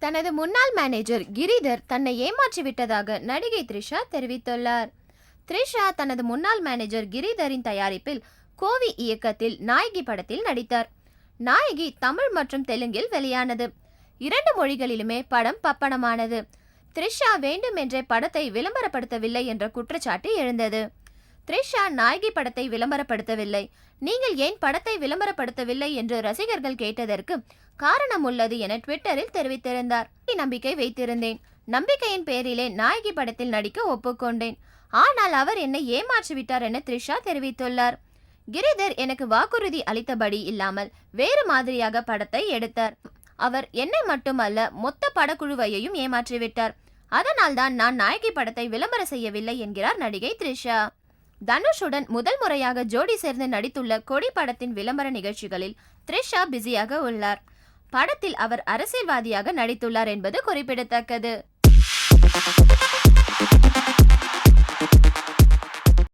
தனது முன்னாள் மேனேஜர் கிரிதர் தன்னை ஏமாற்றிவிட்டதாக நடிகை த்ரிஷா தெரிவித்துள்ளார். த்ரிஷா தனது முன்னாள் மேனேஜர் கிரிதரின் தயாரிப்பில் கோவி இயக்கத்தில் நாயகி படத்தில் நடித்தார். நாயகி தமிழ் மற்றும் தெலுங்கில் வெளியானது. 2 மொழிகளிலுமே படம் பப்படமானது. த்ரிஷா வேண்டுமென்றே படத்தை விளம்பரப்படுத்தவில்லை என்ற குற்றச்சாட்டு எழுந்தது. த்ரிஷா நாயகி படத்தை விளம்பரப்படுத்தவில்லை, நீங்கள் ஏன் படத்தை விளம்பரப்படுத்தவில்லை என்று ரசிகர்கள் கேட்டதற்கு காரணம் உள்ளது என ட்விட்டரில் தெரிவித்திருந்தார். நம்பிக்கை வைத்திருந்தேன், நம்பிக்கையின் பேரிலே நாயகி படத்தில் நடிக்க ஒப்புக்கொண்டேன், ஆனால் அவர் என்னை ஏமாற்றிவிட்டார் என த்ரிஷா தெரிவித்துள்ளார். கிரிதர் எனக்கு வாக்குறுதி அளித்தபடி இல்லாமல் வேறு மாதிரியாக படத்தை எடுத்தார். அவர் என்னை மட்டுமல்ல மொத்த படக்குழுவையும் ஏமாற்றிவிட்டார். அதனால்தான் நான் நாயகி படத்தை விளம்பர செய்யவில்லை என்கிறார் நடிகை த்ரிஷா. தனுஷுடன் முதல் முறையாக ஜோடி சேர்ந்து நடித்துள்ள கொடி படத்தின் விளம்பர நிகழ்ச்சிகளில் த்ரிஷா பிஸியாக உள்ளார். படத்தில் அவர் அரசியல்வாதியாக நடித்துள்ளார் என்பது குறிப்பிடத்தக்கது.